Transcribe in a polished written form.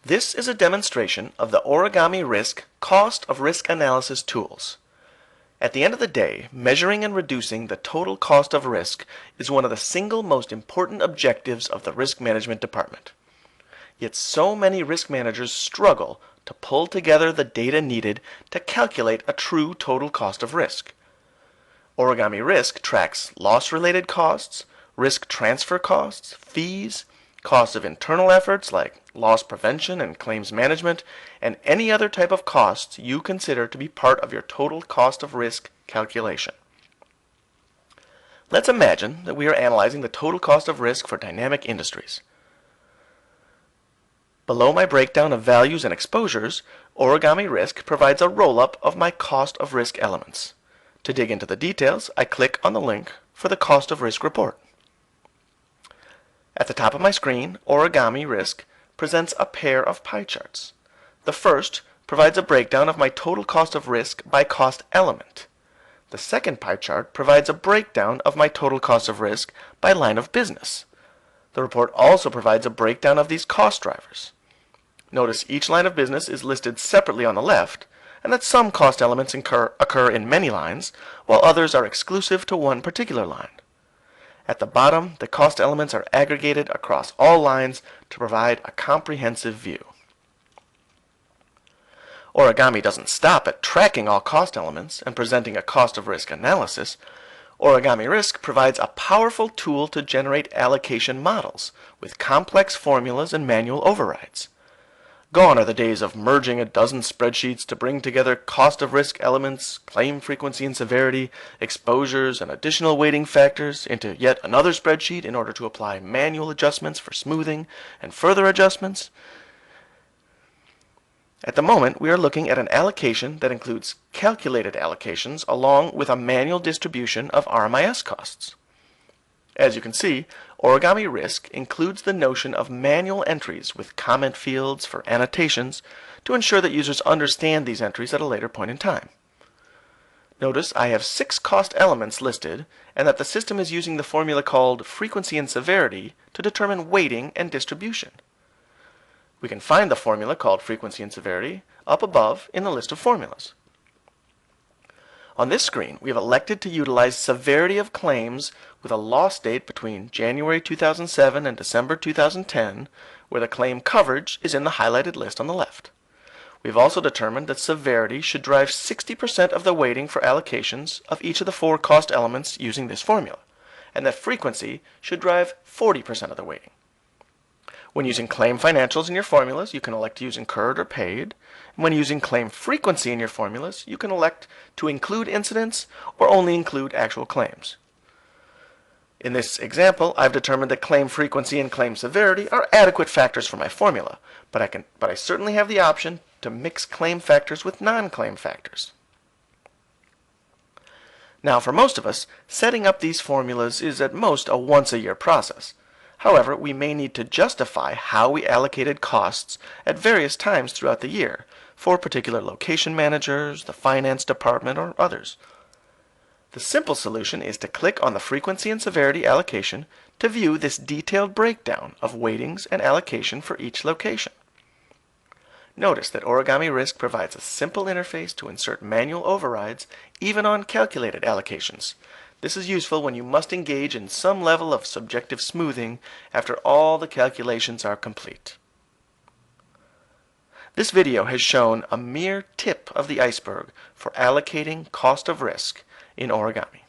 This is a demonstration of the Origami Risk cost of risk analysis tools. At the end of the day, measuring and reducing the total cost of risk is one of the single most important objectives of the risk management department. Yet so many risk managers struggle to pull together the data needed to calculate a true total cost of risk. Origami Risk tracks loss-related costs, risk transfer costs, fees, costs of internal efforts like loss prevention and claims management, and any other type of costs you consider to be part of your total cost of risk calculation. Let's imagine that we are analyzing the total cost of risk for dynamic industries. Below my breakdown of values and exposures, Origami Risk provides a roll-up of my cost of risk elements. To dig into the details, I click on the link for the cost of risk report. At the top of my screen, Origami Risk presents a pair of pie charts. The first provides a breakdown of my total cost of risk by cost element. The second pie chart provides a breakdown of my total cost of risk by line of business. The report also provides a breakdown of these cost drivers. Notice each line of business is listed separately on the left, and that some cost elements occur in many lines, while others are exclusive to one particular line. At the bottom, the cost elements are aggregated across all lines to provide a comprehensive view. Origami doesn't stop at tracking all cost elements and presenting a cost of risk analysis. Origami Risk provides a powerful tool to generate allocation models with complex formulas and manual overrides. Gone are the days of merging a dozen spreadsheets to bring together cost of risk elements, claim frequency and severity, exposures, and additional weighting factors into yet another spreadsheet in order to apply manual adjustments for smoothing and further adjustments. At the moment, we are looking at an allocation that includes calculated allocations along with a manual distribution of RMIS costs. As you can see, Origami Risk includes the notion of manual entries with comment fields for annotations to ensure that users understand these entries at a later point in time. Notice I have 6 cost elements listed and that the system is using the formula called frequency and severity to determine weighting and distribution. We can find the formula called frequency and severity up above in the list of formulas. On this screen, we have elected to utilize severity of claims with a loss date between January 2007 and December 2010, where the claim coverage is in the highlighted list on the left. We've also determined that severity should drive 60% of the weighting for allocations of each of the 4 cost elements using this formula, and that frequency should drive 40% of the weighting. When using claim financials in your formulas, you can elect to use incurred or paid. And when using claim frequency in your formulas, you can elect to include incidents or only include actual claims. In this example, I've determined that claim frequency and claim severity are adequate factors for my formula, but I certainly have the option to mix claim factors with non-claim factors. Now, for most of us, setting up these formulas is at most a once-a-year process. However, we may need to justify how we allocated costs at various times throughout the year for particular location managers, the finance department, or others. The simple solution is to click on the frequency and severity allocation to view this detailed breakdown of weightings and allocation for each location. Notice that Origami Risk provides a simple interface to insert manual overrides even on calculated allocations. This is useful when you must engage in some level of subjective smoothing after all the calculations are complete. This video has shown a mere tip of the iceberg for allocating cost of risk in Origami.